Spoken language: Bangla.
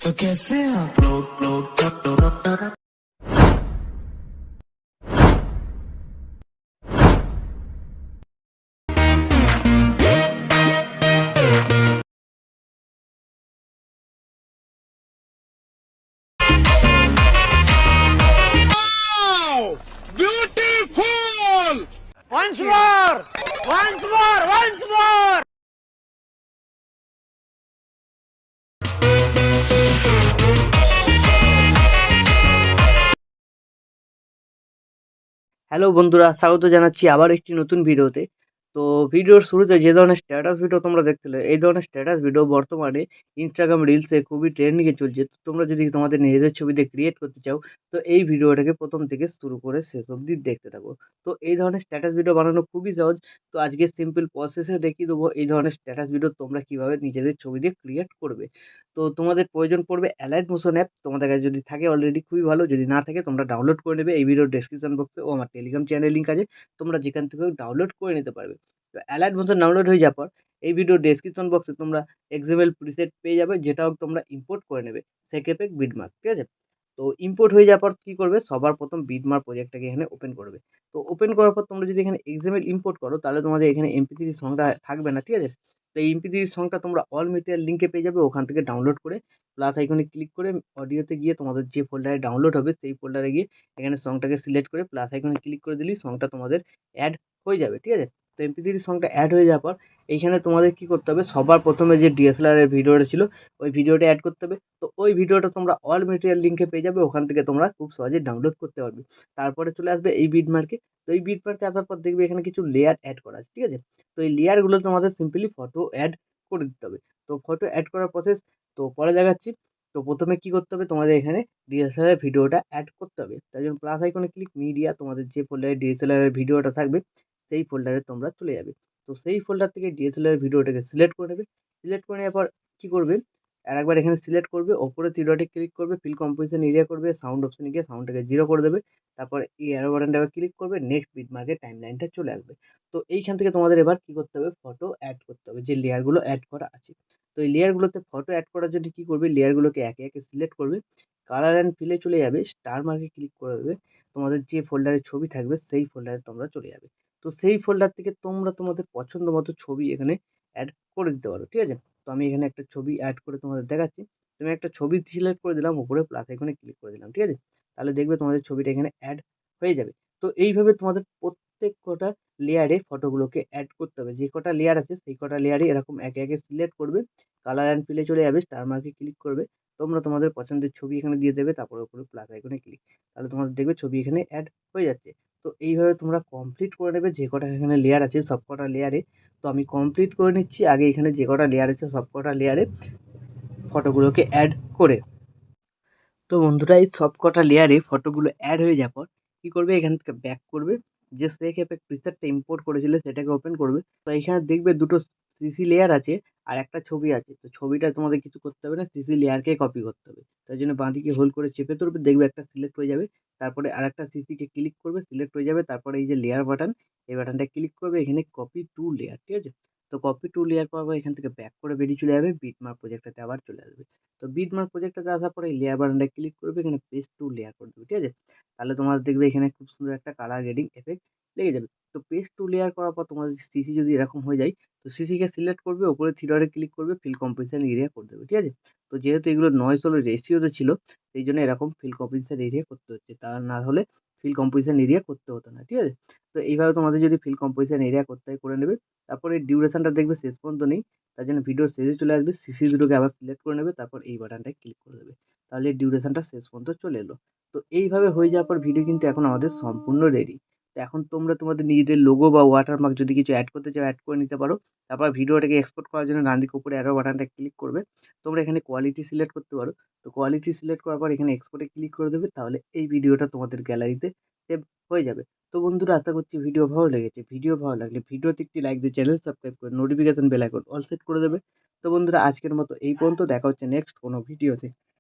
तो कैसे आप लोग Beautiful! Once more! Once more! Once more! Hello বন্ধুরা, স্বাগত জানাচ্ছি আবার একটি নতুন ভিডিওতে। তো ভিডিওর শুরুতে যে ধরনের স্ট্যাটাস ভিডিও তোমরা দেখছিলে, এই ধরনের স্ট্যাটাস ভিডিও বর্তমানে ইনস্টাগ্রাম রিলসে খুবই ট্রেন্ডিংয়ে চলছে। তো তোমরা যদি তোমাদের নিজেদের ছবিতে ক্রিয়েট করতে চাও, তো এই ভিডিওটাকে প্রথম থেকে শুরু করে শেষ অবধি দেখতে থাকো। তো এই ধরনের স্ট্যাটাস ভিডিও বানানো খুবই সহজ। তো আজকে সিম্পল প্রসেসে দেখিয়ে দেবো এই ধরনের স্ট্যাটাস ভিডিও তোমরা কিভাবে নিজেদের ছবি দিয়ে ক্রিয়েট করবে। তো তোমাদের প্রয়োজন পড়বে অ্যালাইট মোশন অ্যাপ। তোমাদের কাছে যদি থাকে অলরেডি খুবই ভালো, যদি না থাকে তোমরা ডাউনলোড করে নেবে। এই ভিডিওর ডেসক্রিপশন বক্সে ও আমার টেলিগ্রাম চ্যানেল লিঙ্ক আছে, তোমরা যেখান থেকেও ডাউনলোড করে নিতে পারবে। তো অ্যালাইট মোশন ডাউনলোড হয়ে যাওয়ার পর এই ভিডিওর ডেসক্রিপশন বক্সে তোমরা এক্সএমএল প্রিসেট পেয়ে যাবে, যেটাও তোমরা ইম্পোর্ট করে নেবে সেকেপেক বিটমার্ক, ঠিক আছে। তো ইম্পোর্ট হয়ে যাওয়ার পর কী করবে, সবার প্রথম বিটমার্ক প্রজেক্টটাকে এখানে ওপেন করবে। তো ওপেন করার পর তোমরা যদি এখানে এক্সএমএল ইম্পোর্ট করো, তাহলে তোমাদের এখানে এমপি3 সংটা থাকবে না, ঠিক আছে। তো এই এমপি3 সংটা তোমরা অল মেটেরিয়াল লিঙ্কে পেয়ে যাবে, ওখান থেকে ডাউনলোড করে প্লাস আইকনে ক্লিক করে অডিওতে গিয়ে তোমাদের যে ফোল্ডারে ডাউনলোড হবে সেই ফোল্ডারে গিয়ে এখানে সংটাকে সিলেক্ট করে প্লাস আইকনে ক্লিক করে দিলেই সংটা তোমাদের অ্যাড হয়ে যাবে, ঠিক আছে। তো এমপি3 সংটা অ্যাড হয়ে যাওয়ার পর এইখানে তোমাদের কি করতে হবে, সবার প্রথমে যে ডিএসএলআর এর ভিডিওটা ছিল ওই ভিডিওটা অ্যাড করতে হবে। তো ওই ভিডিওটা তোমরা অল মেটেরিয়াল লিঙ্কে পেয়ে যাবে, ওখান থেকে তোমরা খুব সহজে ডাউনলোড করতে পারবে। তারপরে চলে আসবে এই বিটমার্কে। তো এই বিটমার্কে আসার পর দেখবে এখানে কিছু লেয়ার অ্যাড করা আছে, ঠিক আছে। তো এই লেয়ারগুলো তোমাদের সিম্পলি ফটো অ্যাড করে দিতে হবে। তো ফটো অ্যাড করার প্রসেস তো পরে দেখাচ্ছি। তো প্রথমে কি করতে হবে, তোমাদের এখানে ডিএসএলআর ভিডিওটা অ্যাড করতে হবে। তাই জন্য প্লাস আইকনে ক্লিক, মিডিয়া, তোমাদের যে ফোল্ডারে ডিএসএলআর এর ভিডিওটা থাকবে সেই ফোল্ডারে তোমরা চলে যাবে। তো সেই ফোল্ডার থেকে ডিএসএলআর ভিডিওটাকে সিলেক্ট করে নেবে। সিলেক্ট করে নেওয়ার পর কি করবে, আরেকবার এখানে সিলেক্ট করবে, ওপরে থ্রি ডটে ক্লিক করবে, ফিল কম্পোজিশন এরিয়া করবে, সাউন্ড অপশনে গিয়ে সাউন্ডটাকে 0 করে দেবে। তারপর এই অ্যারো বাটনটাকে ক্লিক করবে, নেক্সট বিটমার্কের টাইমলাইনটা চলে আসবে। তো এইখান থেকে তোমাদের এবার কি করতে হবে, ফটো অ্যাড করতে হবে, যে লেয়ারগুলো অ্যাড করা আছে। তো এই লেয়ারগুলোতে ফটো অ্যাড করার জন্য কি করবে, লেয়ারগুলোকে একে একে সিলেক্ট করবে, কালার অ্যান্ড ফিলে চলে যাবে, স্টার মার্কে ক্লিক করবে, তোমাদের যে ফোল্ডারে ছবি থাকবে সেই ফোল্ডারে তোমরা চলে যাবে। তো সেই ফোল্ডার থেকে তোমরা তোমাদের পছন্দ মতো ছবি এখানে অ্যাড করে দিতে পারো, ঠিক আছে। তো আমি এখানে একটা ছবি অ্যাড করে তোমাদের দেখাচ্ছি। তুমি একটা ছবি সিলেক্ট করে দিলাম, উপরে প্লাস আইকনে ক্লিক করে দিলাম, ঠিক আছে। তাহলে দেখবে তোমাদের ছবিটা এখানে অ্যাড হয়ে যাবে। তো এইভাবে তোমাদের প্রত্যেক কটা লেয়ারে ফটোগুলোকে অ্যাড করতে হবে। যে কটা লেয়ার আছে সেই কটা লেয়ারে এরকম একে একে সিলেক্ট করবে, কালার অ্যান্ড ফিলে চলে যাবে, স্টার মার্কে ক্লিক করবে, তোমরা তোমাদের পছন্দের ছবি এখানে দিয়ে দেবে, তারপর উপরে প্লাস আইকনে ক্লিক, তাহলে তোমাদের দেখবে ছবি এখানে অ্যাড হয়ে যাচ্ছে। তো এইভাবে তোমরা কমপ্লিট করে নেবে যে কটা এখানে লেয়ার আছে সব কটা লেয়ারে। তো আমি কমপ্লিট করে নিচ্ছি আগে এখানে যে কটা লেয়ার আছে সব কটা লেয়ারে ফটোগুলোকে অ্যাড করে। তো বন্ধুরা এই সব কটা লেয়ারে ফটোগুলো অ্যাড হয়ে যাওয়ার পর কী করবে, এখান থেকে ব্যাক করবে, যে সেক এফেক্ট প্রিসেটটা ইম্পোর্ট করেছিলে সেটাকে ওপেন করবে। তো এখানে দেখবে দুটো সিসি লেয়ার আছে আর একটা ছবি আছে। তো ছবিটা তোমাদের কিছু করতে হবে না, সিসি লেয়ারকে কপি করতে হবে। তাই জন্য বাঁদিকে হোল্ড করে চেপে ধরবে, দেখবে একটা সিলেক্ট হয়ে যাবে, তারপরে আরেকটা সিসিকে ক্লিক করবে, সিলেক্ট হয়ে যাবে, তারপরে এই যে লেয়ার বাটন, এই বাটনটা ক্লিক করবে, এখানে কপি টু লেয়ার, ঠিক আছে। তো কপি টু লেয়ার করার পর এখান থেকে ব্যাক করে বেরিয়ে চলে যাবে, বিটমার্ক প্রজেক্টটাতে আবার চলে আসবে। তো বিটমার্ক প্রজেক্টটাতে আসার পরে লেয়ার বাটনটা ক্লিক করবে, এখানে পেস্ট টু লেয়ার করে দেবে, ঠিক আছে। তাহলে তোমাদের দেখবে এখানে খুব সুন্দর একটা কালার গ্রেডিং এফেক্ট লেগে যাবে। তো পেস্ট টু লেয়ার করার পর তোমাদের সিসি যদি এরকম হয়ে যায়, তো সিসিকে সিলেক্ট করবে, ওপরে থ্রি ডটে ক্লিক করবে, ফিল কম্পোজিশন এরিয়া করে দেবে, ঠিক আছে। তো যেহেতু এগুলো নয়েজ হলো রেশিওতে ছিল, সেই জন্য এরকম ফিল কম্পোজিশন এরিয়া করতে হচ্ছে, তা না হলে ফিল কম্পোজিশন এরিয়া করতে হতো না, ঠিক আছে। তো এইভাবে তোমাদের যদি ফিল কম্পোজিশন এরিয়া করতে হয় করে নেবে। তারপরে ডিউরেশনটা দেখবে শেষ পর্যন্ত নেই, তার জন্য ভিডিওর শেষে চলে আসবে, সিসি দুটোকে আবার সিলেক্ট করে নেবে, তারপর এই বাটনটায় ক্লিক করে দেবে, তাহলে ডিউরেশনটা শেষ পর্যন্ত চলে এলো। তো এইভাবে হয়ে যাওয়ার পর ভিডিও কিন্তু এখন আমাদের সম্পূর্ণ রেডি। তো এখন তোমরা তোমাদের নিজেদের লোগো বা ওয়াটারমার্ক যদি কিছু অ্যাড করতে চাও অ্যাড করে নিতে পারো। তারপর ভিডিওটাকে এক্সপোর্ট করার জন্য ডান দিকে উপরে অ্যারো বাটনটা ক্লিক করবে, তোমরা এখানে কোয়ালিটি সিলেক্ট করতে পারো। তো কোয়ালিটি সিলেক্ট করার পর এখানে এক্সপোর্টে ক্লিক করে দেবে, তাহলে এই ভিডিওটা তোমাদের গ্যালারিতে সেভ হয়ে যাবে। তো বন্ধুরা আশা করছি ভিডিও ভালো লেগেছে। ভিডিও ভালো লাগলে ভিডিওতে একটি লাইক দিয়ে চ্যানেল সাবস্ক্রাইব করে notification bell icon all set করে দেবে। তো বন্ধুরা আজকের মতো এই পর্যন্ত, দেখা হচ্ছে নেক্সট কোনো ভিডিওতে।